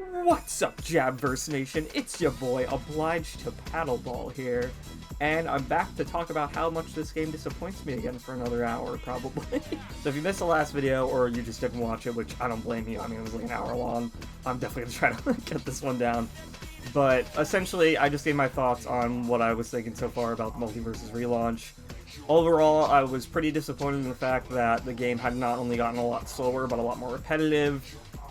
What's up, Jabverse Nation? It's your boy, Obliged to Paddleball here, and I'm back to talk about how much this game disappoints me again for another hour, probably. So if you missed the last video, or you just didn't watch it, which I don't blame you, I mean, it was like an hour long, I'm definitely gonna try to get this one down. But essentially, I just gave my thoughts on what I was thinking so far about the MultiVersus relaunch. Overall, I was pretty disappointed in the fact that the game had not only gotten a lot slower, but a lot more repetitive.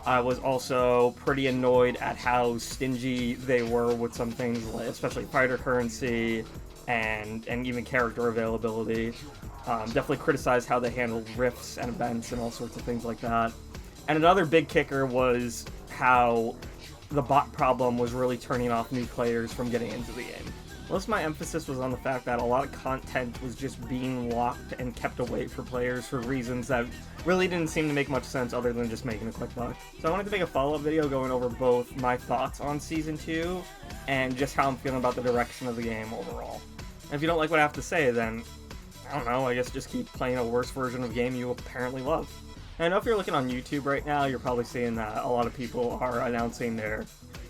I was also pretty annoyed at how stingy they were with some things, like especially fighter currency and even character availability. Definitely criticized how they handled rifts and events and all sorts of things like that. And another big kicker was how the bot problem was really turning off new players from getting into the game. Most of my emphasis was on the fact that a lot of content was just being locked and kept away for players for reasons that really didn't seem to make much sense other than just making a quick buck. So I wanted to make a follow-up video going over both my thoughts on Season 2 and just how I'm feeling about the direction of the game overall. And if you don't like what I have to say, then, I don't know, I guess just keep playing a worse version of a game you apparently love. And I know if you're looking on YouTube right now, you're probably seeing that a lot of people are announcing they're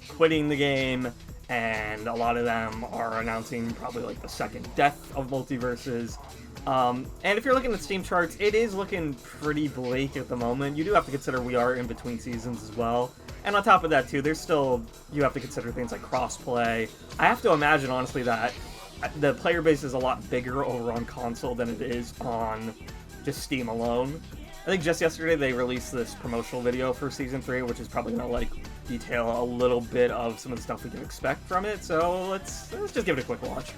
quitting the game, and a lot of them are announcing probably like the second death of MultiVersus. And if you're looking at Steam charts, it is looking pretty bleak at the moment. You do have to consider we are in between seasons as well. And on top of that too, there's still, you have to consider things like crossplay. I have to imagine honestly that the player base is a lot bigger over on console than it is on just Steam alone. I think just yesterday they released this promotional video for Season 3, which is probably going to like detail a little bit of some of the stuff we can expect from it, so let's just give it a quick watch.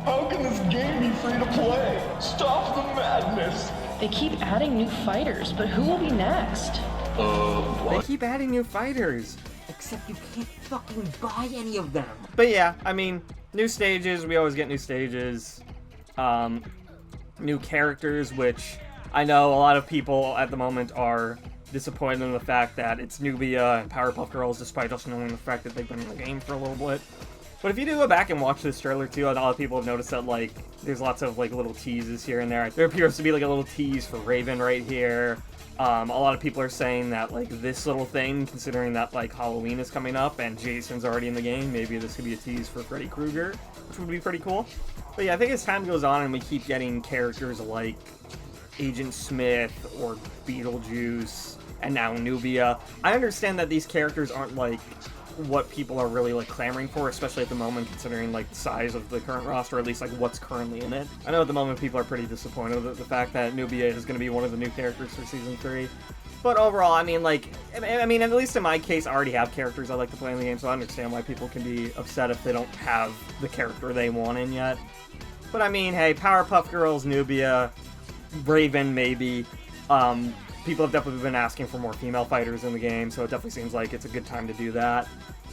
How can this game be free to play? Stop the madness! They keep adding new fighters, but who will be next? They What? keep adding new fighters. Except you can't fucking buy any of them. But yeah, I mean, new stages, we always get new stages. New characters, which I know a lot of people at the moment are disappointed in the fact that it's Nubia and Powerpuff Girls, despite us knowing the fact that they've been in the game for a little bit. But if you do go back and watch this trailer too, a lot of people have noticed that like there's lots of like little teases here and there. There appears to be like a little tease for Raven right here. A lot of people are saying that like this little thing, considering that like Halloween is coming up and Jason's already in the game, maybe this could be a tease for Freddy Krueger, which would be pretty cool. But yeah, I think as time goes on and we keep getting characters like Agent Smith or Beetlejuice and now Nubia, I understand that these characters aren't like what people are really like clamoring for, especially at the moment considering like the size of the current roster, or at least like what's currently in it. I know at the moment people are pretty disappointed with the fact that Nubia is going to be one of the new characters for Season 3. But overall, I mean, like, I mean, at least in my case, I already have characters I like to play in the game, so I understand why people can be upset if they don't have the character they want in yet. But I mean, hey, Powerpuff Girls, Nubia, Raven, maybe. People have definitely been asking for more female fighters in the game, so it definitely seems like it's a good time to do that.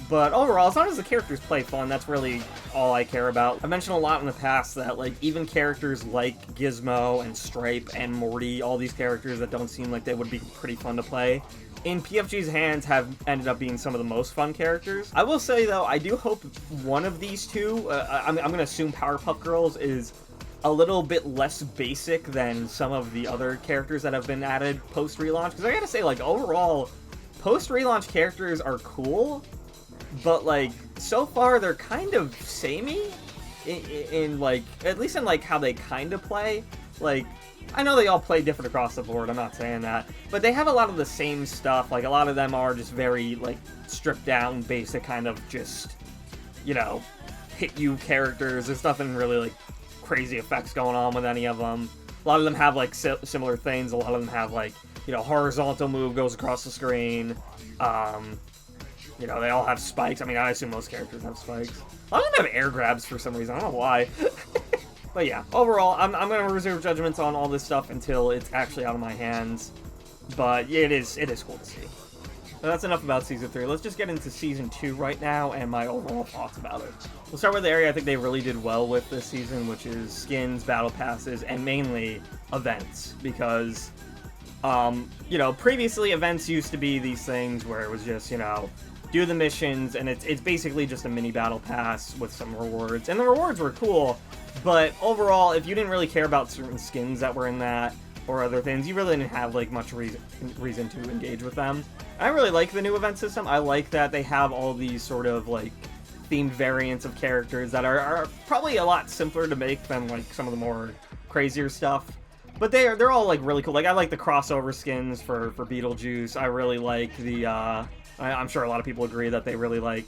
But overall, as long as the characters play fun, that's really all I care about. I mentioned a lot in the past that, like, even characters like Gizmo and Stripe and Morty, all these characters that don't seem like they would be pretty fun to play, in PFG's hands have ended up being some of the most fun characters. I will say, though, I do hope one of these two, I'm going to assume Powerpuff Girls, is a little bit less basic than some of the other characters that have been added post-relaunch. Because I gotta say, like, overall, post-relaunch characters are cool, but, like, so far they're kind of samey in like, at least in, like, how they kind of play. Like, I know they all play different across the board, I'm not saying that, but they have a lot of the same stuff. Like, a lot of them are just very, like, stripped down, basic kind of just, you know, hit you characters. There's nothing really, like, crazy effects going on with any of them. A lot of them have like similar things. A lot of them have like, you know, horizontal move goes across the screen. You know, they all have spikes. I mean, I assume most characters have spikes. A lot of them have air grabs for some reason. I don't know why. But yeah, overall, I'm going to reserve judgments on all this stuff until it's actually out of my hands. But yeah, it is cool to see. So that's enough about Season 3. Let's just get into Season 2 right now and my overall thoughts about it. We'll start with the area I think they really did well with this season, which is skins, battle passes, and mainly events. Because, you know, previously events used to be these things where it was just, you know, do the missions, and it's basically just a mini battle pass with some rewards. And the rewards were cool, but overall, if you didn't really care about certain skins that were in that, or other things, you really didn't have like much reason to engage with them. I really like the new event system. I like that they have all these sort of like themed variants of characters that are probably a lot simpler to make than like some of the more crazier stuff. But they're all like really cool. Like I like the crossover skins for Beetlejuice. I really like the I'm sure a lot of people agree that they really like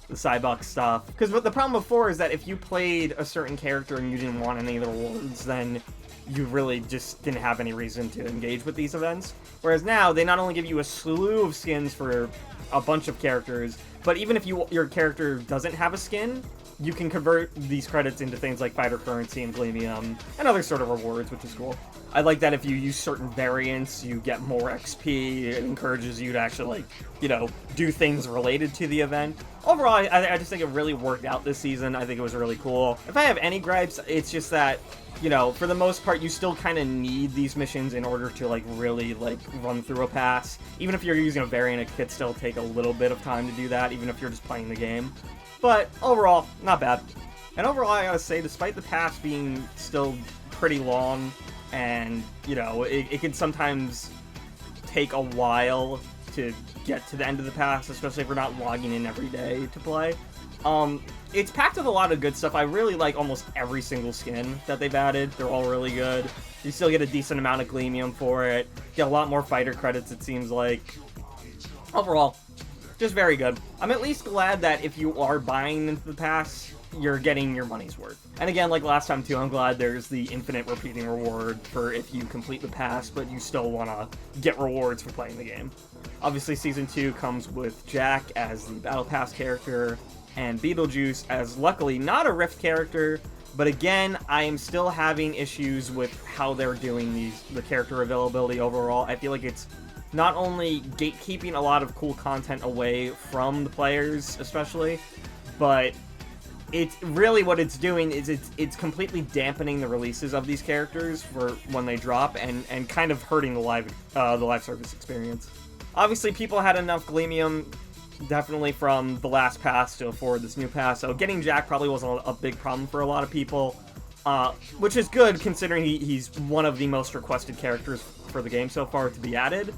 the Cybuck stuff. Because the problem before is that if you played a certain character and you didn't want any of the rewards, then you really just didn't have any reason to engage with these events. Whereas now, they not only give you a slew of skins for a bunch of characters, but even if your character doesn't have a skin, you can convert these credits into things like fighter currency and Gleamium and other sort of rewards, which is cool. I like that if you use certain variants, you get more XP. It encourages you to actually, like, you know, do things related to the event. Overall, I just think it really worked out this season. I think it was really cool. If I have any gripes, it's just that, you know, for the most part, you still kind of need these missions in order to, like, really, like, run through a pass. Even if you're using a variant, it could still take a little bit of time to do that, even if you're just playing the game. But overall, not bad. And overall, I gotta say, despite the pass being still pretty long, and, you know, it can sometimes take a while to get to the end of the pass, especially if we're not logging in every day to play. It's packed with a lot of good stuff. I really like almost every single skin that they've added. They're all really good. You still get a decent amount of Gleamium for it. Get a lot more fighter credits, it seems like. Overall, just very good. I'm at least glad that if you are buying into the pass, you're getting your money's worth. And again, like last time too, I'm glad there's the infinite repeating reward for if you complete the pass, but you still want to get rewards for playing the game. Obviously, Season 2 comes with Jack as the Battle Pass character, and Beetlejuice as, luckily, not a Rift character, but again, I am still having issues with how they're doing the character availability overall. I feel like it's not only gatekeeping a lot of cool content away from the players, especially, but it's really what it's doing is it's completely dampening the releases of these characters for when they drop and kind of hurting the live service experience. Obviously, people had enough Gleamium, definitely from the last pass to afford this new pass, so getting Jack probably wasn't a big problem for a lot of people, which is good considering he's one of the most requested characters for the game so far to be added.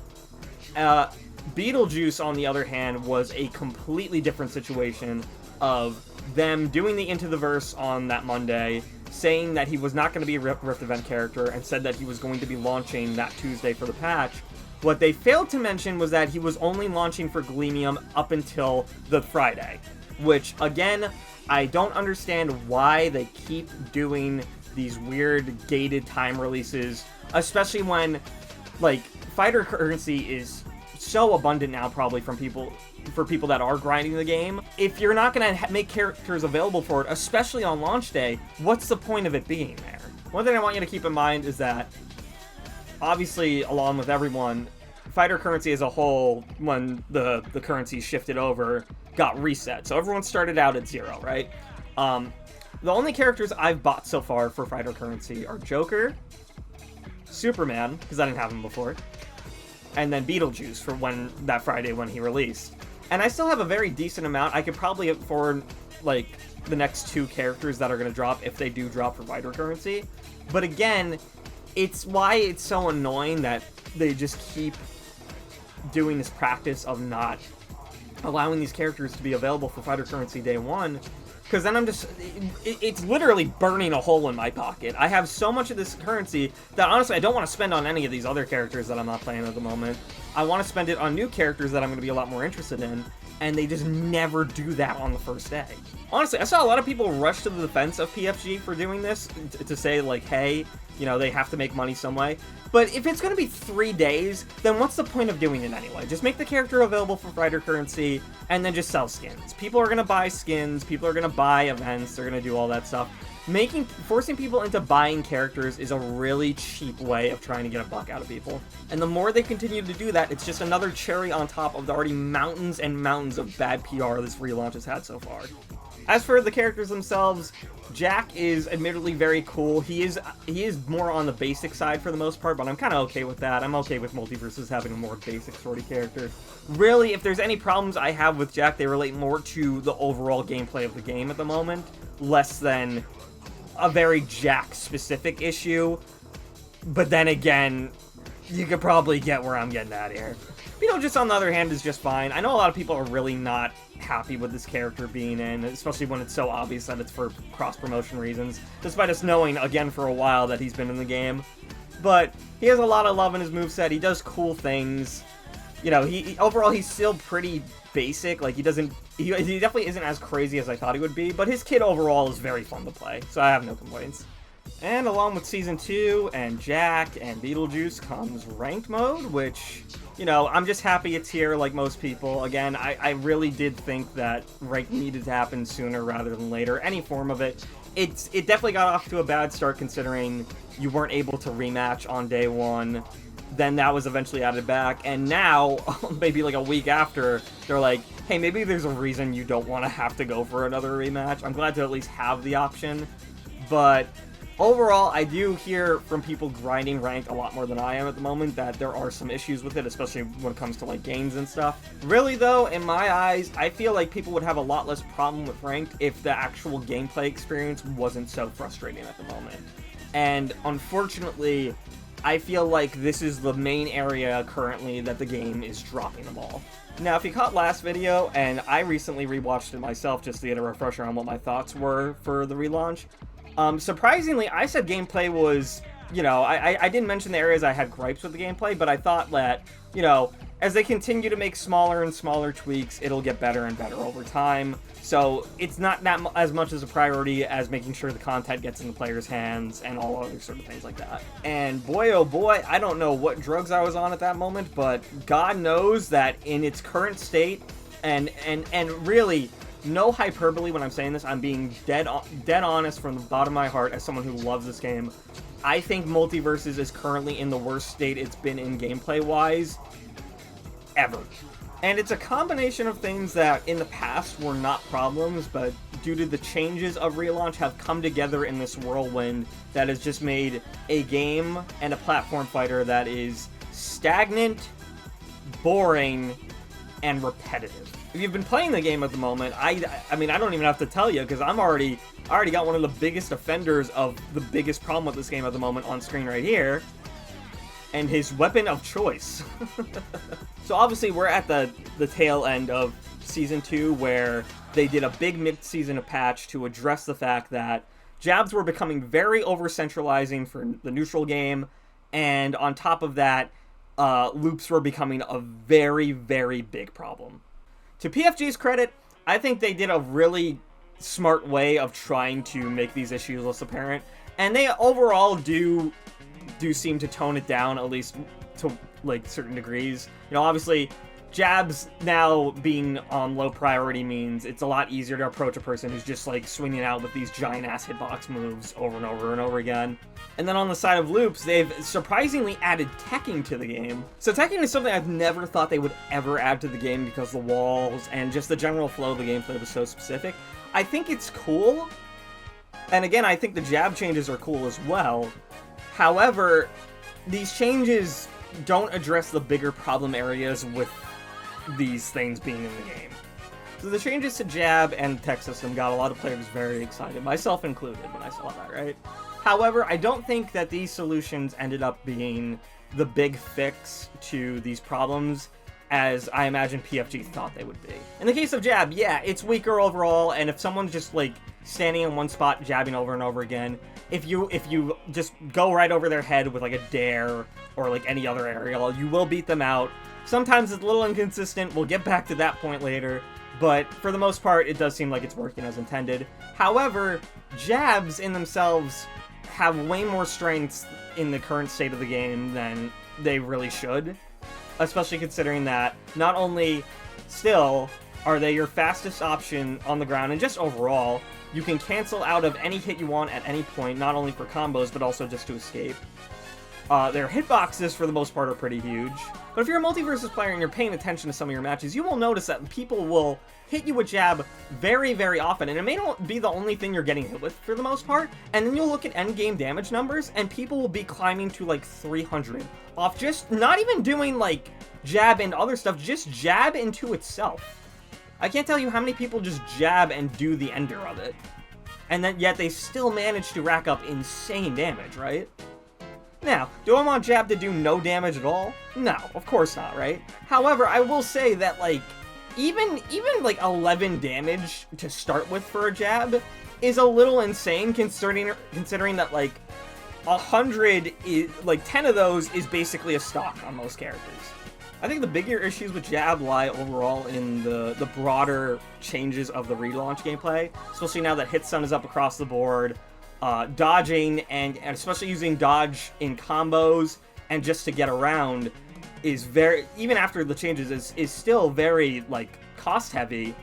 Beetlejuice, on the other hand, was a completely different situation of them doing the Into the Verse on that Monday, saying that he was not going to be a Rift event character, and said that he was going to be launching that Tuesday for the patch. What they failed to mention was that he was only launching for Gleamium up until the Friday, which, again, I don't understand why they keep doing these weird gated time releases, especially when, like, fighter currency is so abundant now probably for people that are grinding the game. If you're not going to make characters available for it, especially on launch day, what's the point of it being there? One thing I want you to keep in mind is that, obviously, along with everyone, fighter currency as a whole, when the currency shifted over, got reset. So everyone started out at 0, right? The only characters I've bought so far for fighter currency are Joker, Superman, because I didn't have him before, and then Beetlejuice for that Friday when he released. And I still have a very decent amount. I could probably afford, like, the next 2 characters that are going to drop if they do drop for fighter currency. But again, it's why it's so annoying that they just keep doing this practice of not allowing these characters to be available for fighter currency day 1. Because then I'm just, it's literally burning a hole in my pocket. I have so much of this currency that honestly I don't want to spend on any of these other characters that I'm not playing at the moment. I want to spend it on new characters that I'm going to be a lot more interested in, and they just never do that on the first day. Honestly, I saw a lot of people rush to the defense of PFG for doing this, to say, like, hey, you know, they have to make money some way. But if it's going to be 3 days, then what's the point of doing it anyway? Just make the character available for fighter currency, and then just sell skins. People are going to buy skins, people are going to buy events, they're going to do all that stuff. Forcing people into buying characters is a really cheap way of trying to get a buck out of people. And the more they continue to do that, it's just another cherry on top of the already mountains and mountains of bad PR this relaunch has had so far. As for the characters themselves, Jack is admittedly very cool. He is more on the basic side for the most part, but I'm kind of okay with that. I'm okay with MultiVersus having a more basic sort of character. Really, if there's any problems I have with Jack, they relate more to the overall gameplay of the game at the moment, less than a very Jack-specific issue. But then again, you could probably get where I'm getting at here. Beetlejuice, on the other hand, is just fine. I know a lot of people are really not happy with this character being in, especially when it's so obvious that it's for cross-promotion reasons, despite us knowing, again, for a while that he's been in the game. But he has a lot of love in his moveset. He does cool things. You know, overall, he's still pretty basic. Like, he definitely isn't as crazy as I thought he would be, but his kit overall is very fun to play, so I have no complaints. And along with Season 2 and Jack and Beetlejuice comes Ranked Mode, which, you know, I'm just happy it's here like most people. Again, I really did think that Ranked needed to happen sooner rather than later. Any form of it. It definitely got off to a bad start considering you weren't able to rematch on day one. Then that was eventually added back, and now, maybe like a week after, they're like, hey, maybe there's a reason you don't want to have to go for another rematch. I'm glad to at least have the option, but overall, I do hear from people grinding ranked a lot more than I am at the moment that there are some issues with it, especially when it comes to like gains and stuff. Really though, in my eyes, I feel like people would have a lot less problem with ranked if the actual gameplay experience wasn't so frustrating at the moment. And unfortunately, I feel like this is the main area currently that the game is dropping the ball. Now, if you caught last video, and I recently rewatched it myself just to get a refresher on what my thoughts were for the relaunch, surprisingly, I said gameplay was, you know, I didn't mention the areas I had gripes with the gameplay, but I thought that, you know, as they continue to make smaller and smaller tweaks, it'll get better and better over time. So it's not that as much as a priority as making sure the content gets in the players' hands and all other sort of things like that. And boy, oh boy, I don't know what drugs I was on at that moment, but God knows that in its current state, and really, no hyperbole when I'm saying this, I'm being dead honest from the bottom of my heart as someone who loves this game. I think MultiVersus is currently in the worst state it's been in gameplay-wise ever. And it's a combination of things that in the past were not problems, but due to the changes of relaunch have come together in this whirlwind that has just made a game and a platform fighter that is stagnant, boring, and repetitive. If you've been playing the game at the moment, I mean, I don't even have to tell you, because I already got one of the biggest offenders of the biggest problem with this game at the moment on screen right here, and his weapon of choice. So obviously we're at the tail end of Season 2, where they did a big mid-season patch to address the fact that jabs were becoming very over-centralizing for the neutral game, and on top of that, loops were becoming a very, very big problem. To PFG's credit, I think they did a really smart way of trying to make these issues less apparent, and they overall do seem to tone it down, at least to like certain degrees. You know, obviously jabs now being on low priority means it's a lot easier to approach a person who's just like swinging out with these giant ass hitbox moves over and over and over again. And then on the side of loops, they've surprisingly added teching to the game. So teching is something I've never thought they would ever add to the game because the walls and just the general flow of the gameplay was so specific. I think it's cool, and again, I think the jab changes are cool as well. However, these changes don't address the bigger problem areas with these things being in the game. So the changes to jab and tech system got a lot of players very excited, myself included, when I saw that, right? However, I don't think that these solutions ended up being the big fix to these problems as I imagine PFG thought they would be. In the case of jab, yeah, it's weaker overall, and if someone's just like standing in one spot jabbing over and over again, if you just go right over their head with like a dare or like any other aerial, you will beat them out. Sometimes it's a little inconsistent, we'll get back to that point later, but for the most part, it does seem like it's working as intended. However, jabs in themselves have way more strengths in the current state of the game than they really should, especially considering that not only still are they your fastest option on the ground, and just overall, you can cancel out of any hit you want at any point, not only for combos, but also just to escape. Their hitboxes, for the most part, are pretty huge. But if you're a MultiVersus player and you're paying attention to some of your matches, you will notice that people will hit you with jab very, very often, and it may not be the only thing you're getting hit with for the most part, and then you'll look at endgame damage numbers, and people will be climbing to like 300 off just not even doing like jab and other stuff, just jab into itself. I can't tell you how many people just jab and do the ender of it, and then yet they still manage to rack up insane damage, right? Now, do I want jab to do no damage at all? No, of course not, right? However, I will say that, like, even like 11 damage to start with for a jab is a little insane, considering that, like, 100 is, like, 10 of those is basically a stock on most characters. I think the bigger issues with jab lie overall in the broader changes of the relaunch gameplay, especially now that hit stun is up across the board. Dodging and especially using dodge in combos and just to get around is very, even after the changes, is still very, like, cost heavy.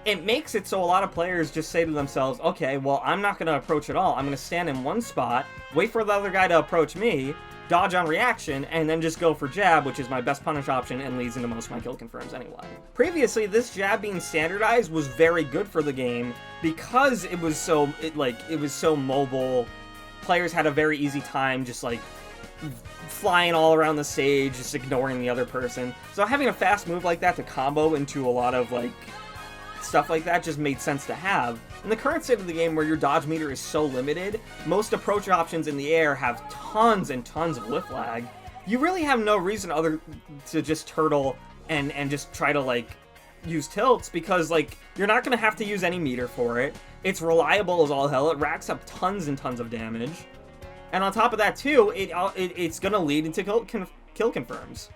It makes it so a lot of players just say to themselves, okay, well, I'm not going to approach at all. I'm going to stand in one spot, wait for the other guy to approach me, dodge on reaction, and then just go for jab, which is my best punish option and leads into most of my kill confirms anyway. Previously, this jab being standardized was very good for the game because it was so mobile. Players had a very easy time just, like, flying all around the stage, just ignoring the other person. So having a fast move like that to combo into a lot of, like, stuff like that just made sense to have. In the current state of the game where your dodge meter is so limited, most approach options in the air have tons and tons of lift lag. You really have no reason other to just turtle and just try to, like, use tilts, because, like, you're not going to have to use any meter for it. It's reliable as all hell. It racks up tons and tons of damage. And on top of that, too, it's going to lead into kill confirms.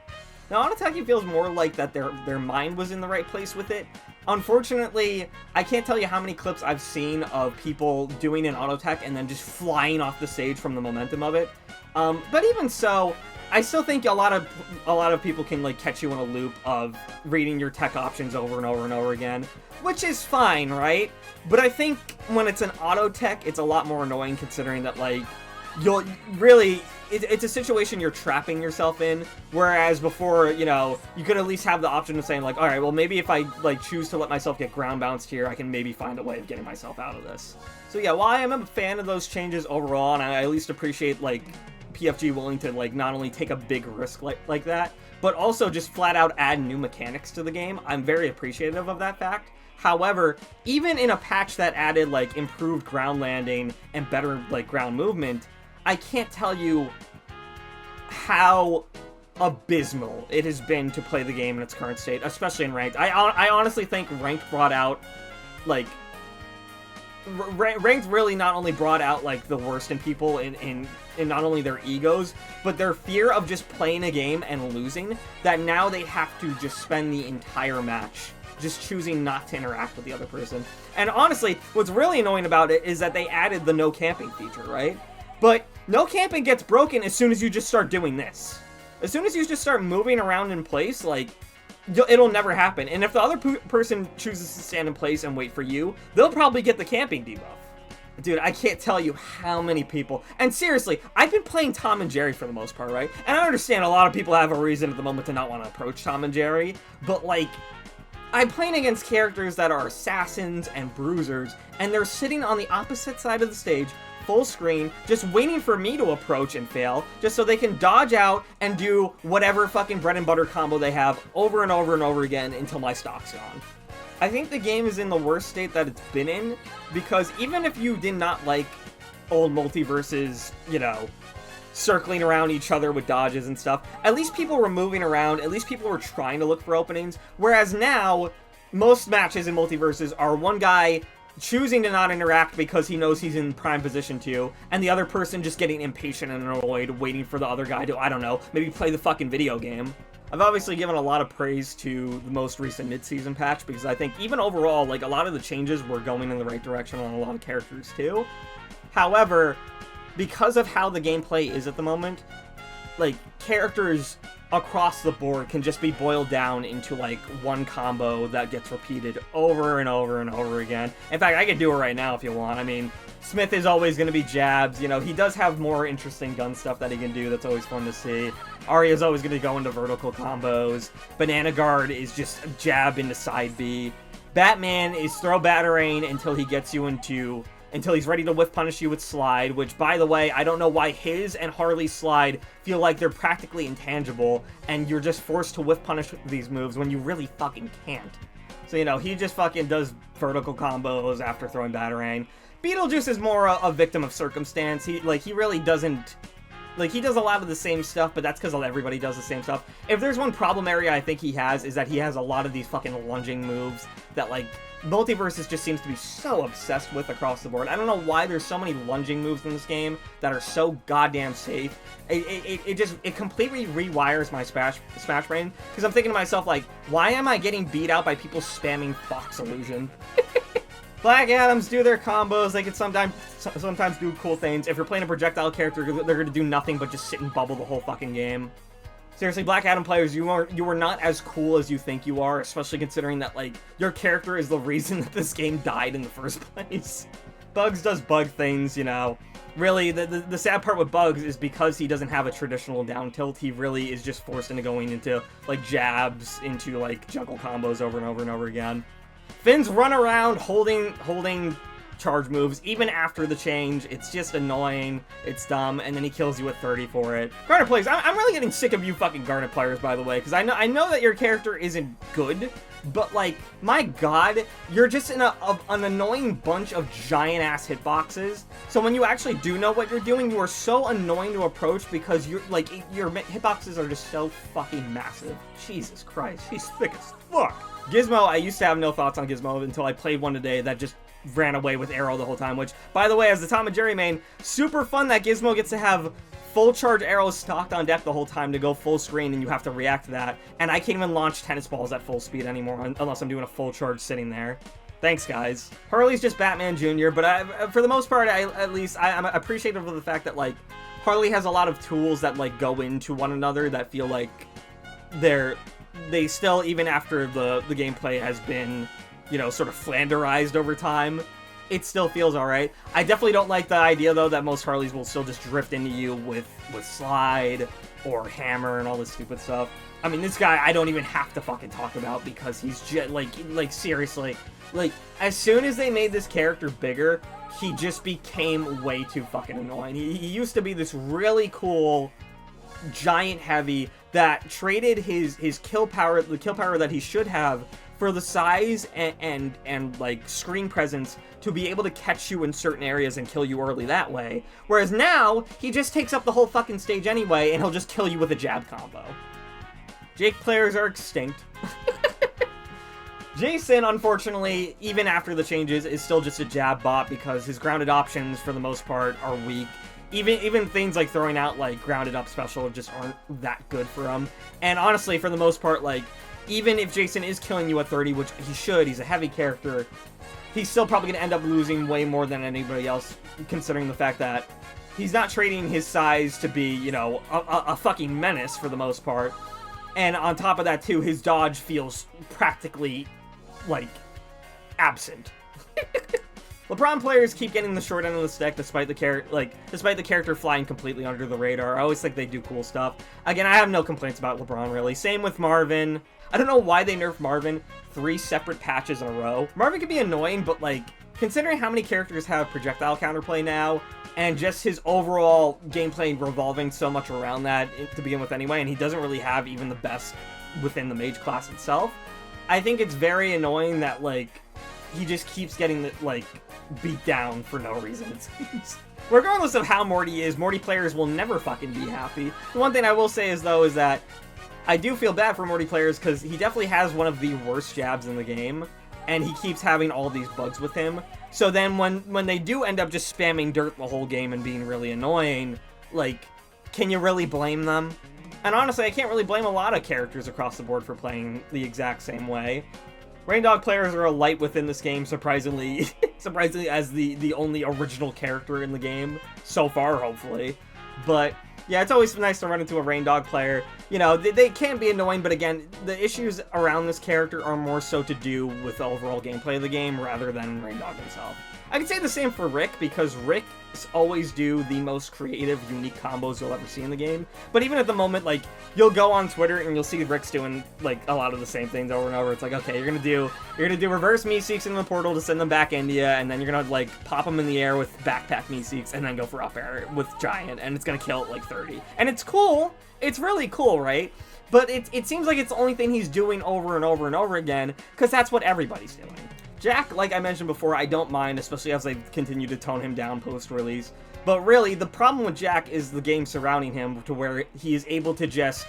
Now, Anotha feels more like that their mind was in the right place with it. Unfortunately, I can't tell you how many clips I've seen of people doing an auto tech and then just flying off the stage from the momentum of it. But even so, I still think a lot of people can, like, catch you in a loop of reading your tech options over and over and over again, which is fine, right? But I think when it's an auto tech, it's a lot more annoying, considering that, like, you'll really, it's a situation you're trapping yourself in, whereas before, you know, you could at least have the option of saying, like, alright, well, maybe if I, like, choose to let myself get ground bounced here, I can maybe find a way of getting myself out of this. So yeah, while I am a fan of those changes overall, and I at least appreciate, like, PFG willing to, like, not only take a big risk like that, but also just flat out add new mechanics to the game, I'm very appreciative of that fact. However, even in a patch that added, like, improved ground landing and better, like, ground movement, I can't tell you how abysmal it has been to play the game in its current state, especially in Ranked. I honestly think Ranked brought out, like, Ranked really not only brought out, like, the worst in people in not only their egos, but their fear of just playing a game and losing, that now they have to just spend the entire match just choosing not to interact with the other person. And honestly, what's really annoying about it is that they added the no camping feature, right? But no camping gets broken as soon as you just start doing this. As soon as you just start moving around in place, like, it'll never happen. And if the other person chooses to stand in place and wait for you, they'll probably get the camping debuff. Dude, I can't tell you how many people... And seriously, I've been playing Tom and Jerry for the most part, right? And I understand a lot of people have a reason at the moment to not want to approach Tom and Jerry, but, like, I'm playing against characters that are assassins and bruisers, and they're sitting on the opposite side of the stage, full screen, just waiting for me to approach and fail, just so they can dodge out and do whatever fucking bread and butter combo they have over and over and over again until my stock's gone. I think the game is in the worst state that it's been in, because even if you did not like old MultiVersus, you know, circling around each other with dodges and stuff, at least people were moving around, at least people were trying to look for openings, whereas now, most matches in MultiVersus are one guy choosing to not interact because he knows he's in prime position to, and the other person just getting impatient and annoyed, waiting for the other guy to, I don't know, maybe play the fucking video game. I've obviously given a lot of praise to the most recent mid-season patch, because I think even overall, like, a lot of the changes were going in the right direction on a lot of characters too. However, because of how the gameplay is at the moment, like, characters across the board can just be boiled down into, like, one combo that gets repeated over and over and over again. In fact, I could do it right now if you want. I mean, Smith is always going to be jabs. You know, he does have more interesting gun stuff that he can do that's always fun to see. Arya's always going to go into vertical combos. Banana Guard is just a jab into side B. Batman is throw Batarang until he gets you into... until he's ready to whiff punish you with slide, which, by the way, I don't know why his and Harley's slide feel like they're practically intangible, and you're just forced to whiff punish these moves when you really fucking can't. So, you know, he just fucking does vertical combos after throwing Batarang. Beetlejuice is more a victim of circumstance. He really doesn't... Like, he does a lot of the same stuff, but that's because everybody does the same stuff. If there's one problem area I think he has, is that he has a lot of these fucking lunging moves that, like, MultiVersus just seems to be so obsessed with across the board. I don't know why there's so many lunging moves in this game that are so goddamn safe. It completely rewires my Smash brain, because I'm thinking to myself, like, why am I getting beat out by people spamming Fox Illusion? Black Adams do their combos. They can sometimes do cool things. If you're playing a projectile character, they're going to do nothing but just sit and bubble the whole fucking game. Seriously, Black Adam players, you are not as cool as you think you are, especially considering that, like, your character is the reason that this game died in the first place. Bugs does bug things, you know. Really, the sad part with Bugs is because he doesn't have a traditional down tilt, he really is just forced into going into, like, jabs, into, like, juggle combos over and over and over again. Finn's run around holding charge moves, even after the change. It's just annoying, it's dumb, and then he kills you with 30 for it. Garnet players, I'm really getting sick of you fucking Garnet players, by the way, because I know that your character isn't good, but, like, my god, you're just in an annoying bunch of giant-ass hitboxes. So when you actually do know what you're doing, you are so annoying to approach because your hitboxes are just so fucking massive. Jesus Christ, he's thick as fuck. Gizmo, I used to have no thoughts on Gizmo until I played one today that just ran away with Arrow the whole time, which, by the way, as the Tom and Jerry main, super fun that Gizmo gets to have full charge arrows stocked on deck the whole time to go full screen, and you have to react to that. And I can't even launch tennis balls at full speed anymore unless I'm doing a full charge sitting there. Thanks, guys. Harley's just Batman Jr., but for the most part, I'm appreciative of the fact that, like, Harley has a lot of tools that, like, go into one another that feel like they still, even after the gameplay has been, you know, sort of flanderized over time, it still feels alright. I definitely don't like the idea, though, that most Harleys will still just drift into you with slide or hammer and all this stupid stuff. I mean, this guy I don't even have to fucking talk about because he's just, like seriously, like, as soon as they made this character bigger, he just became way too fucking annoying. He used to be this really cool giant heavy that traded his kill power, the kill power that he should have, for the size and like screen presence to be able to catch you in certain areas and kill you early that way. Whereas now, he just takes up the whole fucking stage anyway, and he'll just kill you with a jab combo. Jake players are extinct. Jason, unfortunately, even after the changes, is still just a jab bot because his grounded options, for the most part, are weak. Even things like throwing out, like, grounded up special just aren't that good for him. And honestly, for the most part, like, even if Jason is killing you at 30, which he should, he's a heavy character, he's still probably going to end up losing way more than anybody else, considering the fact that he's not trading his size to be, you know, a fucking menace for the most part. And on top of that, too, his dodge feels practically, like, absent. LeBron players keep getting the short end of the stick despite the character flying completely under the radar. I always think they do cool stuff. Again, I have no complaints about LeBron, really. Same with Marvin. I don't know why they nerfed Marvin 3 separate patches in a row. Marvin can be annoying, but, like, considering how many characters have projectile counterplay now, and just his overall gameplay revolving so much around that to begin with anyway, and he doesn't really have even the best within the mage class itself, I think it's very annoying that, like, he just keeps getting, like, beat down for no reason, it seems. Regardless of how Morty is, Morty players will never fucking be happy. The one thing I will say is, though, is that I do feel bad for Morty players because he definitely has one of the worst jabs in the game, and he keeps having all these bugs with him. So then when they do end up just spamming dirt the whole game and being really annoying, like, can you really blame them? And honestly, I can't really blame a lot of characters across the board for playing the exact same way. Raindog players are a light within this game, surprisingly as the only original character in the game, so far, hopefully. But yeah, it's always nice to run into a Raindog player. You know, they can be annoying, but again, the issues around this character are more so to do with the overall gameplay of the game rather than Raindog himself. I can say the same for Rick, because Rick always do the most creative, unique combos you'll ever see in the game. But even at the moment, like, you'll go on Twitter and you'll see Rick's doing, like, a lot of the same things over and over. It's like, okay, you're gonna do reverse Meeseeks in the portal to send them back into you, and then you're gonna, like, pop them in the air with backpack Meeseeks, and then go for up air with Giant, and it's gonna kill at, like, 30. And it's cool. It's really cool, right? But it seems like it's the only thing he's doing over and over and over again, because that's what everybody's doing. Jack, like I mentioned before, I don't mind, especially as they continue to tone him down post-release. But really, the problem with Jack is the game surrounding him, to where he is able to just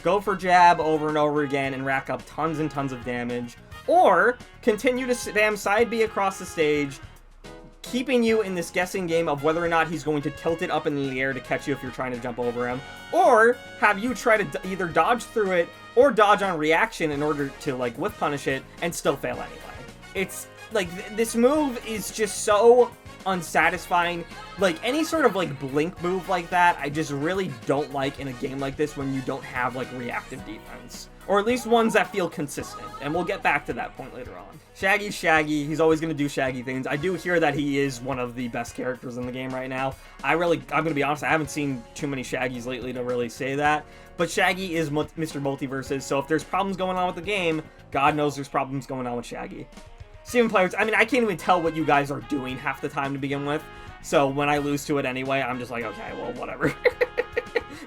go for jab over and over again and rack up tons and tons of damage, or continue to spam side B across the stage, keeping you in this guessing game of whether or not he's going to tilt it up in the air to catch you if you're trying to jump over him, or have you try to either dodge through it or dodge on reaction in order to, like, whiff punish it and still fail anyway. It's, like, this move is just so unsatisfying. Like, any sort of, like, blink move like that, I just really don't like in a game like this when you don't have, like, reactive defense. Or at least ones that feel consistent, and we'll get back to that point later on. Shaggy's Shaggy, he's always going to do Shaggy things. I do hear that he is one of the best characters in the game right now. I'm going to be honest, I haven't seen too many Shaggys lately to really say that. But Shaggy is Mr. MultiVersus, so if there's problems going on with the game, God knows there's problems going on with Shaggy. Steven players, I mean, I can't even tell what you guys are doing half the time to begin with. So when I lose to it anyway, I'm just like, okay, well, whatever.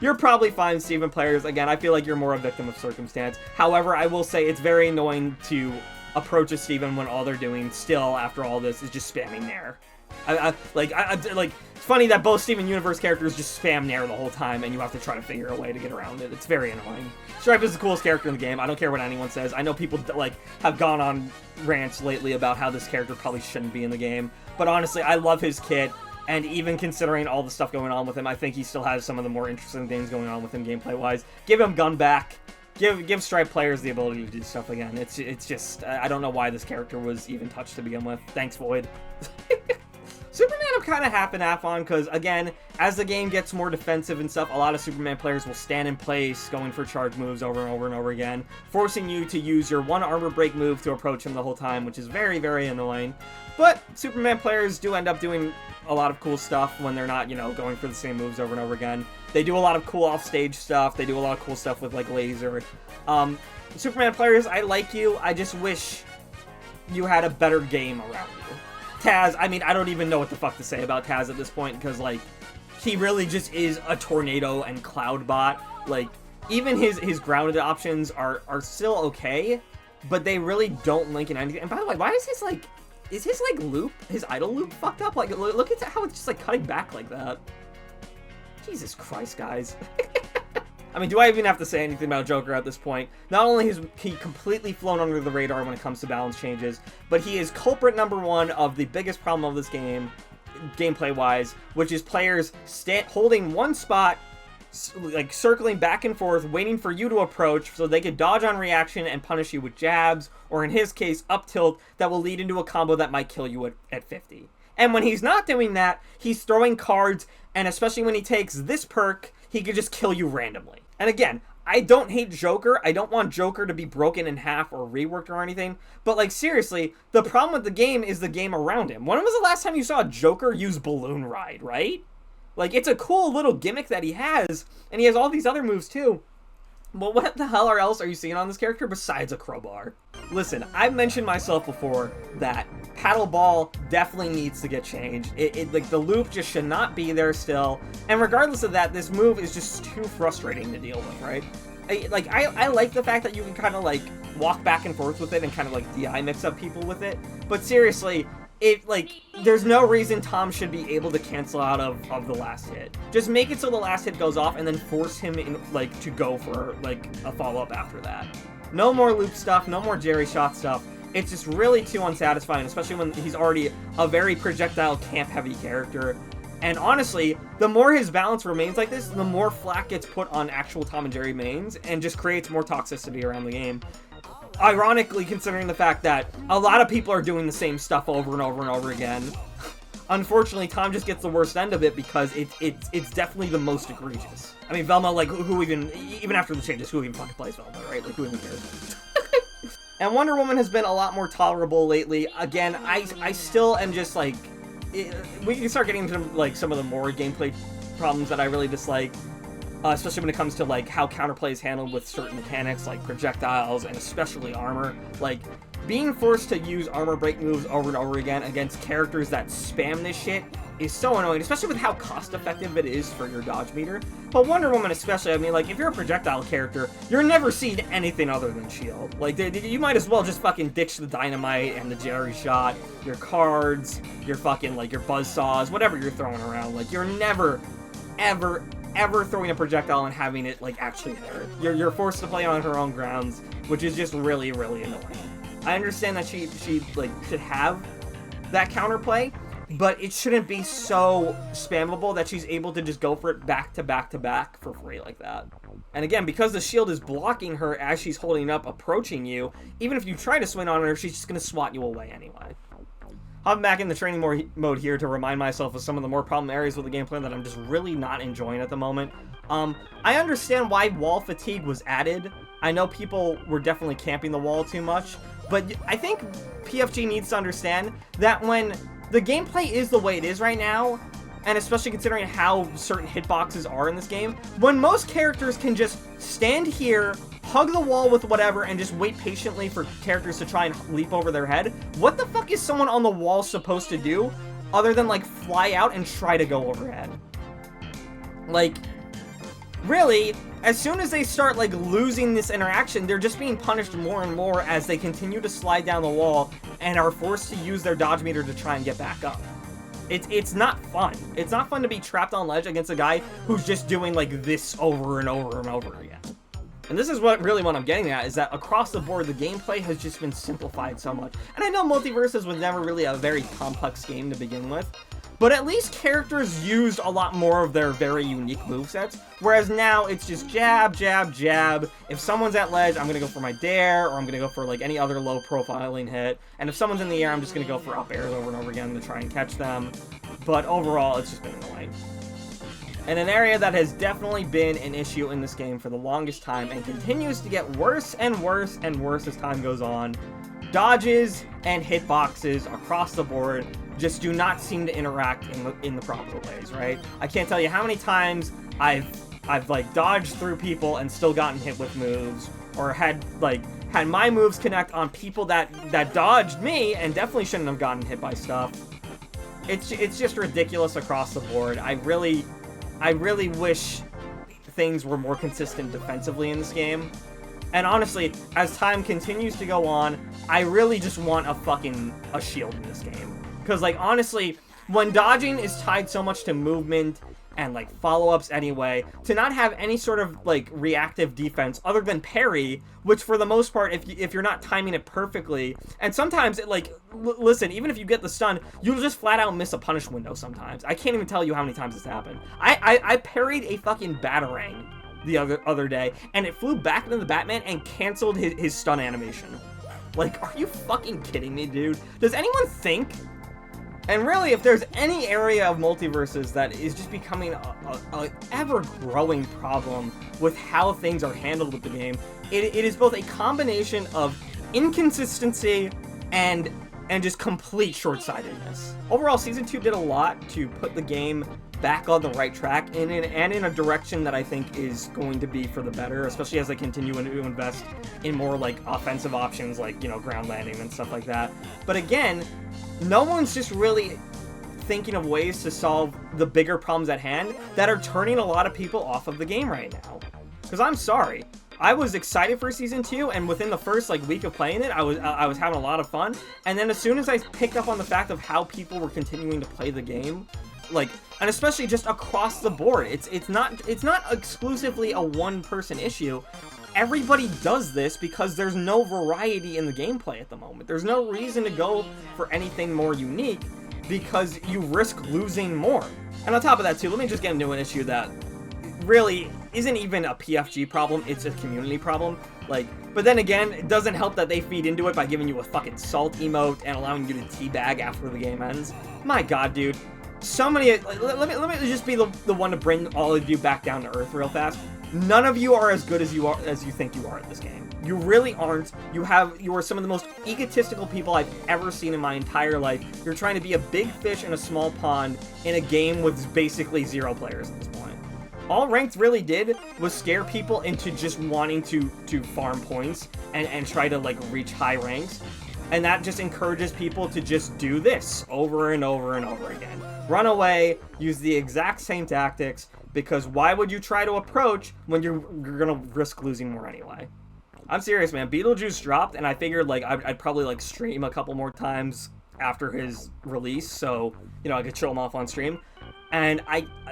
You're probably fine, Steven players. Again, I feel like you're more a victim of circumstance. However, I will say it's very annoying to approach a Steven when all they're doing still, after all this, is just spamming Nair. Like, it's funny that both Steven Universe characters just spam Nair the whole time, and you have to try to figure a way to get around it. It's very annoying. Stripe is the coolest character in the game. I don't care what anyone says. I know people, like, have gone on rants lately about how this character probably shouldn't be in the game. But honestly, I love his kit. And even considering all the stuff going on with him, I think he still has some of the more interesting things going on with him gameplay-wise. Give him gun back. Give Stripe players the ability to do stuff again. It's just, I don't know why this character was even touched to begin with. Thanks, Void. Superman I'm kind of half and half on, because, again, as the game gets more defensive and stuff, a lot of Superman players will stand in place, going for charge moves over and over and over again, forcing you to use your one armor break move to approach him the whole time, which is very, very annoying. But Superman players do end up doing a lot of cool stuff when they're not, you know, going for the same moves over and over again. They do a lot of cool off-stage stuff. They do a lot of cool stuff with, like, laser. Superman players, I like you. I just wish you had a better game around you. Taz, I mean, I don't even know what the fuck to say about Taz at this point, because, like, he really just is a tornado and cloud bot. Like, even his grounded options are still okay, but they really don't link in anything. And by the way, why is his, like, loop, his idle loop fucked up? Like, look at how it's just, like, cutting back like that. Jesus Christ, guys. I mean, do I even have to say anything about Joker at this point? Not only has he completely flown under the radar when it comes to balance changes, but he is culprit number one of the biggest problem of this game, gameplay-wise, which is players holding one spot, like, circling back and forth, waiting for you to approach so they could dodge on reaction and punish you with jabs, or in his case, up tilt, that will lead into a combo that might kill you at 50. And when he's not doing that, he's throwing cards, and especially when he takes this perk, he could just kill you randomly. And again, I don't hate Joker. I don't want Joker to be broken in half or reworked or anything. But, like, seriously, the problem with the game is the game around him. When was the last time you saw Joker use Balloon Ride, right? Like, it's a cool little gimmick that he has, and he has all these other moves too. But what the hell else are you seeing on this character besides a crowbar? Listen, I've mentioned myself before that paddle ball definitely needs to get changed. Like, the loop just should not be there still. And regardless of that, this move is just too frustrating to deal with, right? I like the fact that you can kind of, like, walk back and forth with it and kind of, like, DI mix up people with it. But seriously, there's no reason Tom should be able to cancel out of the last hit. Just make it so the last hit goes off and then force him to go for, like, a follow-up after that. No more loop stuff, no more Jerry shot stuff. It's just really too unsatisfying, especially when he's already a very projectile camp-heavy character. And honestly, the more his balance remains like this, the more flack gets put on actual Tom and Jerry mains, and just creates more toxicity around the game. Ironically, considering the fact that a lot of people are doing the same stuff over and over and over again. Unfortunately, Tom just gets the worst end of it because it's definitely the most egregious. I mean, Velma, like, who even after the changes, who even fucking plays Velma, right? Like, who even cares? And Wonder Woman has been a lot more tolerable lately. Again, I still am just, like, we can start getting into, like, some of the more gameplay problems that I really dislike. Especially when it comes to, like, how counterplay is handled with certain mechanics, like projectiles and especially armor. Like, being forced to use armor break moves over and over again against characters that spam this shit is so annoying, especially with how cost-effective it is for your dodge meter. But Wonder Woman especially, I mean, like, if you're a projectile character, you're never seeing anything other than shield. Like, you might as well just fucking ditch the dynamite and the Jerry shot, your cards, your fucking, like, your buzzsaws, whatever you're throwing around. Like, you're never, ever, ever throwing a projectile and having it, like, actually hurt. You're forced to play on her own grounds, which is just really, really annoying. I understand that she like, should have that counterplay, but it shouldn't be so spammable that she's able to just go for it back to back to back for free like that. And again, because the shield is blocking her as she's holding up, approaching you, even if you try to swing on her, she's just going to swat you away anyway. I'm back in the training mode here to remind myself of some of the more problem areas with the gameplay that I'm just really not enjoying at the moment. I understand why wall fatigue was added. I know people were definitely camping the wall too much, but I think PFG needs to understand that when the gameplay is the way it is right now, and especially considering how certain hitboxes are in this game, when most characters can just stand here, hug the wall with whatever, and just wait patiently for characters to try and leap over their head, what the fuck is someone on the wall supposed to do other than, like, fly out and try to go overhead? Like, really, as soon as they start, like, losing this interaction, they're just being punished more and more as they continue to slide down the wall and are forced to use their dodge meter to try and get back up. It's not fun. It's not fun to be trapped on ledge against a guy who's just doing, like, this over and over and over again. And this is what I'm getting at, is that across the board, the gameplay has just been simplified so much. And I know MultiVersus was never really a very complex game to begin with, but at least characters used a lot more of their very unique movesets, whereas now it's just jab, jab, jab. If someone's at ledge, I'm gonna go for my dare, or I'm gonna go for, like, any other low profiling hit. And if someone's in the air, I'm just gonna go for up airs over and over again to try and catch them. But overall, it's just been annoying. And an area that has definitely been an issue in this game for the longest time and continues to get worse and worse and worse as time goes on, dodges and hitboxes across the board just do not seem to interact in the proper ways, right? I can't tell you how many times I've like dodged through people and still gotten hit with moves, or had my moves connect on people that dodged me and definitely shouldn't have gotten hit by stuff. It's just ridiculous across the board. I really wish things were more consistent defensively in this game. And honestly, as time continues to go on, I really just want a shield in this game. Because, like, honestly, when dodging is tied so much to movement and, like, follow-ups anyway, to not have any sort of, like, reactive defense other than parry, which for the most part, if you're not timing it perfectly, and sometimes, listen, even if you get the stun, you'll just flat out miss a punish window sometimes. I can't even tell you how many times this happened. I parried a fucking Batarang the other day, and it flew back into the Batman and canceled his stun animation. Like, are you fucking kidding me, dude? Does anyone think? And really, if there's any area of MultiVersus that is just becoming a ever-growing problem with how things are handled with the game, it is both a combination of inconsistency and just complete short-sightedness. Overall, Season 2 did a lot to put the game back on the right track and in a direction that I think is going to be for the better, especially as they continue to invest in more, like, offensive options, like, you know, ground landing and stuff like that. But again, no one's just really thinking of ways to solve the bigger problems at hand that are turning a lot of people off of the game right now. Because I'm sorry, I was excited for Season 2, and within the first, like, week of playing it, I was having a lot of fun. And then as soon as I picked up on the fact of how people were continuing to play the game, like, and especially just across the board, it's not exclusively a one-person issue. Everybody does this because there's no variety in the gameplay at the moment. There's no reason to go for anything more unique because you risk losing more. And on top of that, too, let me just get into an issue that really isn't even a PFG problem, it's a community problem. Like, but then again, it doesn't help that they feed into it by giving you a fucking salt emote and allowing you to teabag after the game ends. My god, dude. So many, let me just be the one to bring all of you back down to earth real fast. None of you are as good as you think you are at this game. You really aren't. You are some of the most egotistical people I've ever seen in my entire life. You're trying to be a big fish in a small pond in a game with basically 0 players at this point. All Ranked really did was scare people into just wanting to farm points and try to, like, reach high ranks. And that just encourages people to just do this over and over and over again. Run away, use the exact same tactics, because why would you try to approach when you're gonna risk losing more anyway? I'm serious, man. Beetlejuice dropped, and I figured like I'd probably like stream a couple more times after his release, so you know I could show him off on stream. And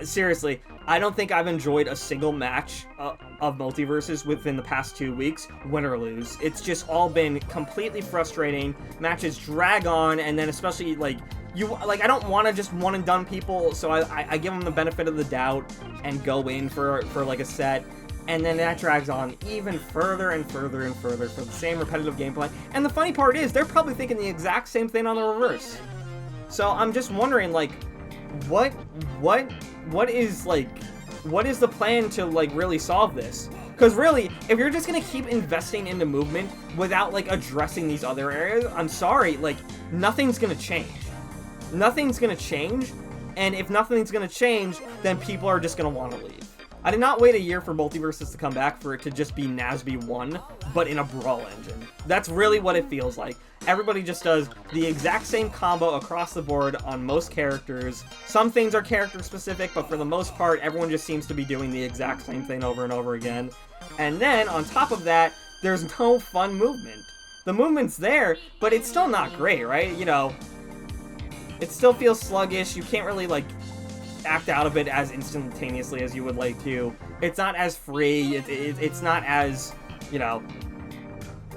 seriously, I don't think I've enjoyed a single match of MultiVersus within the past 2 weeks, win or lose. It's just all been completely frustrating. Matches drag on, and then especially like I don't want to just one and done people, so I give them the benefit of the doubt and go in for like a set. And then that drags on even further and further and further for the same repetitive gameplay. And the funny part is, they're probably thinking the exact same thing on the reverse. So I'm just wondering, like, what is the plan to like really solve this? Because really, if you're just gonna keep investing into movement without like addressing these other areas, I'm sorry, like nothing's gonna change. Nothing's gonna change, and if nothing's gonna change, then people are just gonna want to leave. I did not wait a year for MultiVersus to come back for it to just be Nasby 1, but in a brawl engine. That's really what it feels like. Everybody just does the exact same combo across the board on most characters. Some things are character specific, but for the most part, everyone just seems to be doing the exact same thing over and over again. And then, on top of that, there's no fun movement. The movement's there, but it's still not great, right? You know, it still feels sluggish. You can't really, like, act out of it as instantaneously as you would like to. It's not as free. It's not as, you know,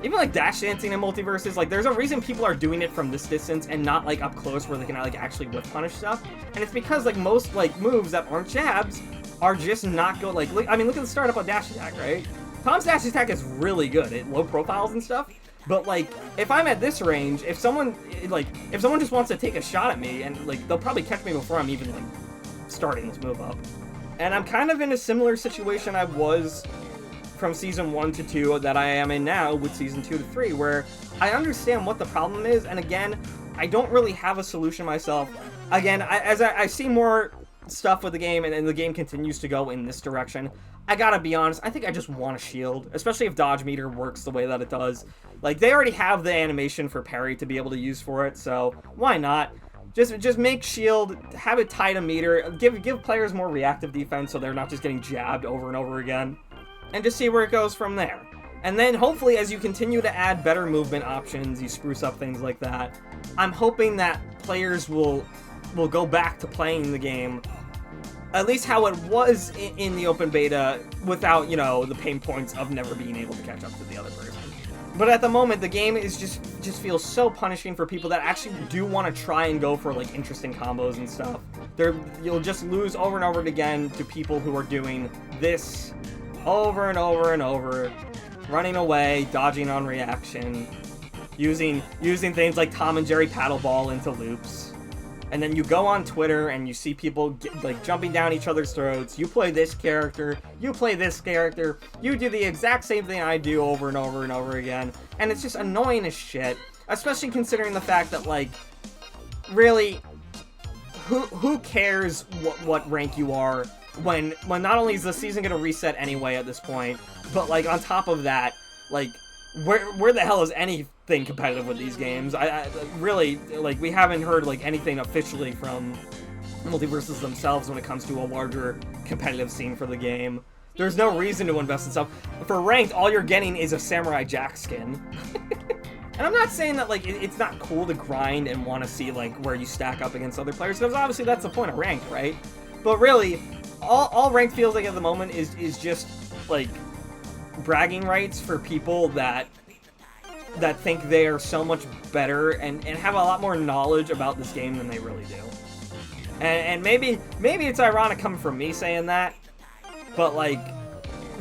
even like dash dancing in MultiVersus, like there's a reason people are doing it from this distance and not like up close where they can like actually whiff punish stuff. And it's because like most like moves that aren't jabs are just not good. Like I mean, look at the startup on dash attack, right? Tom's dash attack is really good at low profiles and stuff. But like, if I'm at this range, if someone just wants to take a shot at me, and like they'll probably catch me before I'm even like starting this move up. And I'm kind of in a similar situation I was from Season 1 to 2 that I am in now with Season 2 to 3, where I understand what the problem is, and again, I don't really have a solution myself. Again, as I see more stuff with the game, and the game continues to go in this direction, I gotta be honest, I think I just want a shield, especially if dodge meter works the way that it does. Like, they already have the animation for parry to be able to use for it, so why not? Just make shield, have it tie to meter, give players more reactive defense so they're not just getting jabbed over and over again, and just see where it goes from there. And then hopefully as you continue to add better movement options, you spruce up things like that, I'm hoping that players will go back to playing the game at least how it was in the open beta, without, you know, the pain points of never being able to catch up to the other person. But at the moment, the game is just feels so punishing for people that actually do want to try and go for like interesting combos and stuff. You'll just lose over and over again to people who are doing this over and over and over, running away, dodging on reaction, using things like Tom and Jerry paddleball into loops. And then you go on Twitter and you see people like jumping down each other's throats. You play this character, you play this character, you do the exact same thing I do over and over and over again. And it's just annoying as shit, especially considering the fact that, like, really, who cares what rank you are when not only is the season going to reset anyway at this point, but like on top of that, like, where the hell is anything competitive with these games? I really, like, we haven't heard like anything officially from MultiVersus themselves when it comes to a larger competitive scene for the game. There's no reason to invest in stuff. For ranked, all you're getting is a Samurai Jack skin. And I'm not saying that like it's not cool to grind and want to see like where you stack up against other players, because obviously that's the point of ranked, right? But really, all ranked feels like at the moment is just like bragging rights for people that think they are so much better and have a lot more knowledge about this game than they really do. And maybe it's ironic coming from me saying that, but like,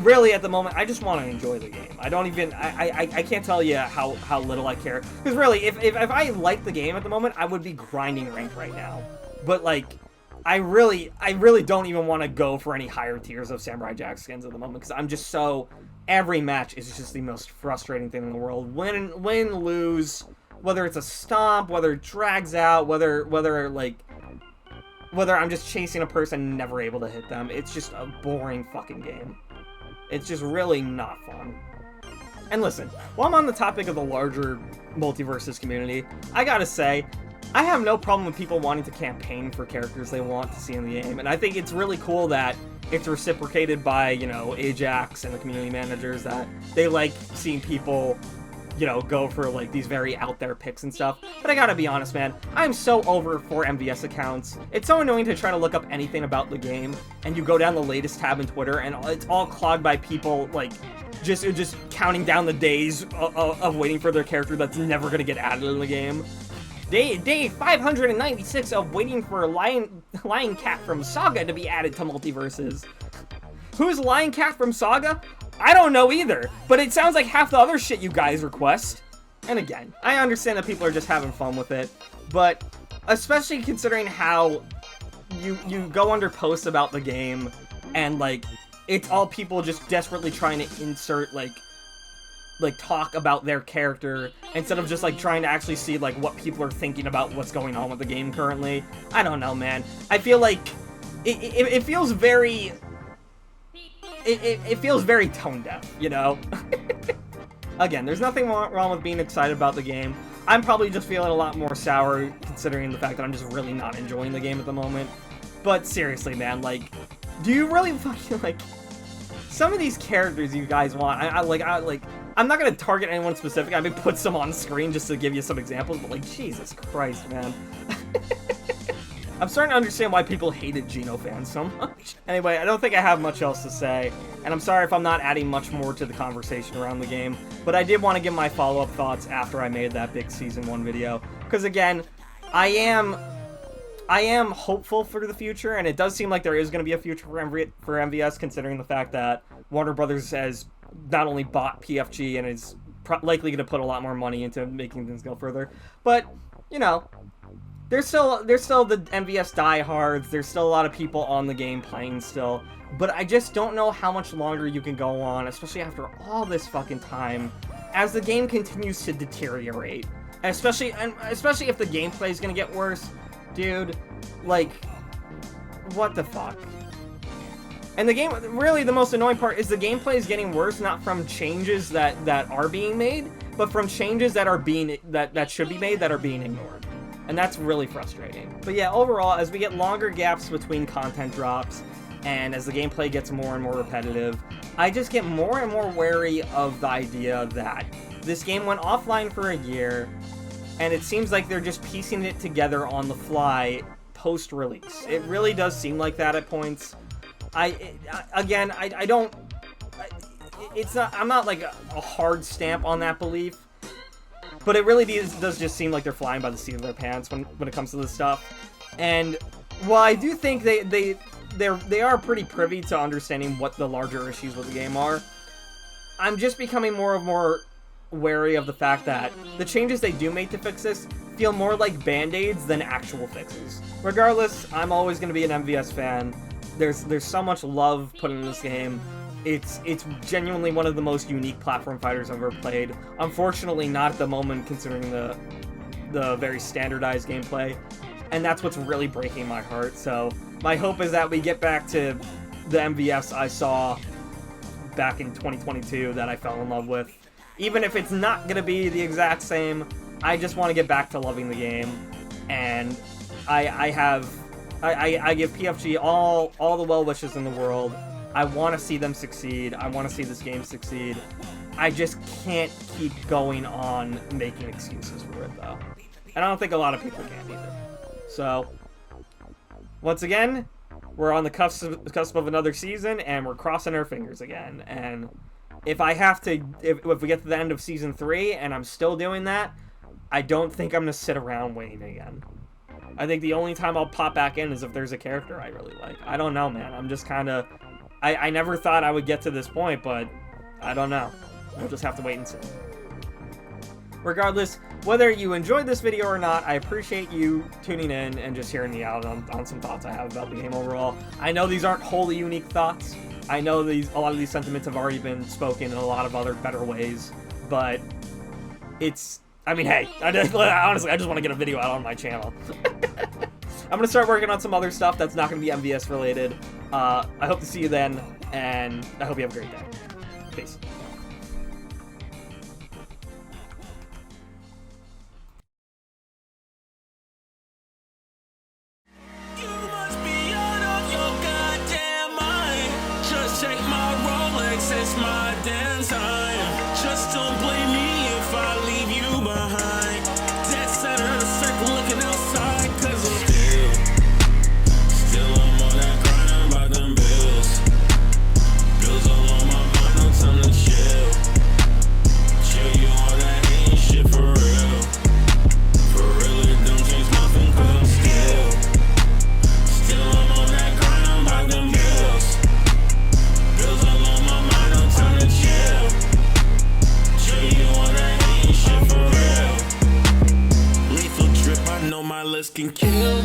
really at the moment, I just want to enjoy the game. I don't even, I can't tell you how little I care. Because really, if I liked the game at the moment, I would be grinding ranked right now. But like, I really don't even want to go for any higher tiers of Samurai Jack skins at the moment, because I'm just so... Every match is just the most frustrating thing in the world. Win, lose, whether it's a stomp, whether it drags out, whether I'm just chasing a person and never able to hit them. It's just a boring fucking game. It's just really not fun. And listen, while I'm on the topic of the larger MultiVersus community, I gotta say, I have no problem with people wanting to campaign for characters they want to see in the game, and I think it's really cool that it's reciprocated by, you know, Ajax and the community managers, that they like seeing people, you know, go for, like, these very out-there picks and stuff. But I gotta be honest, man, I'm so over for MVS accounts. It's so annoying to try to look up anything about the game, and you go down the latest tab in Twitter, and it's all clogged by people, like, just counting down the days of waiting for their character that's never gonna get added in the game. Day 596 of waiting for Lion Cat from Saga to be added to MultiVersus. Who's Lion Cat from Saga? I don't know either, but it sounds like half the other shit you guys request. And again, I understand that people are just having fun with it, but especially considering how you go under posts about the game, and, like, it's all people just desperately trying to insert, like talk about their character, instead of just, like, trying to actually see, like, what people are thinking about what's going on with the game currently. I don't know, man. I feel like it feels very... It feels very tone-deaf, you know? Again, there's nothing wrong with being excited about the game. I'm probably just feeling a lot more sour, considering the fact that I'm just really not enjoying the game at the moment. But seriously, man, like, do you really fucking, like... Some of these characters you guys want, I'm not gonna target anyone specific. I may put some on screen just to give you some examples, but, like, Jesus Christ, man. I'm starting to understand why people hated Geno fans so much. Anyway, I don't think I have much else to say, and I'm sorry if I'm not adding much more to the conversation around the game, but I did want to give my follow-up thoughts after I made that big Season 1 video, because again, I am hopeful for the future, and it does seem like there is going to be a future for MVS, considering the fact that Warner Brothers has not only bought PFG and is likely going to put a lot more money into making things go further, but, you know, there's still the MVS diehards, there's still a lot of people on the game playing still, but I just don't know how much longer you can go on, especially after all this fucking time, as the game continues to deteriorate. Especially if the gameplay is gonna get worse. Dude, like, what the fuck? And the game, really the most annoying part is the gameplay is getting worse, not from changes that are being made, but from changes that should be made that are being ignored. And that's really frustrating. But yeah, overall, as we get longer gaps between content drops, and as the gameplay gets more and more repetitive, I just get more and more wary of the idea that this game went offline for a year, and it seems like they're just piecing it together on the fly post-release. It really does seem like that at points. I'm not like a hard stamp on that belief, but it really does just seem like they're flying by the seat of their pants when it comes to this stuff. And while I do think they are pretty privy to understanding what the larger issues with the game are, I'm just becoming more and more wary of the fact that the changes they do make to fix this feel more like band-aids than actual fixes. Regardless, I'm always going to be an MVS fan. There's so much love put into this game. It's genuinely one of the most unique platform fighters I've ever played. Unfortunately, not at the moment, considering the very standardized gameplay. And that's what's really breaking my heart. So my hope is that we get back to the MVS I saw back in 2022 that I fell in love with. Even if it's not going to be the exact same, I just want to get back to loving the game. And I give PFG all the well wishes in the world. I want to see them succeed. I want to see this game succeed. I just can't keep going on making excuses for it, though. And I don't think a lot of people can either. So, once again, we're on the cusp of another season, and we're crossing our fingers again. And if I have to, if we get to the end of Season 3, and I'm still doing that, I don't think I'm going to sit around waiting again. I think the only time I'll pop back in is if there's a character I really like. I don't know, man. I'm just kind of... I never thought I would get to this point, but I don't know. We'll just have to wait and see. Regardless, whether you enjoyed this video or not, I appreciate you tuning in and just hearing me out on some thoughts I have about the game overall. I know these aren't wholly unique thoughts. I know a lot of these sentiments have already been spoken in a lot of other better ways, but it's... I mean, hey, honestly, I just want to get a video out on my channel. I'm going to start working on some other stuff that's not going to be MVS related. I hope to see you then, and I hope you have a great day. Peace. fucking kill.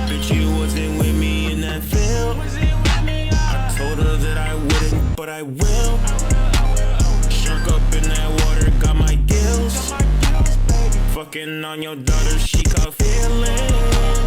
Bitch, you wasn't with me in that film. I told her that I wouldn't, but I will. Shark up in that water, got my gills. Fucking on your daughter, she caught feelings.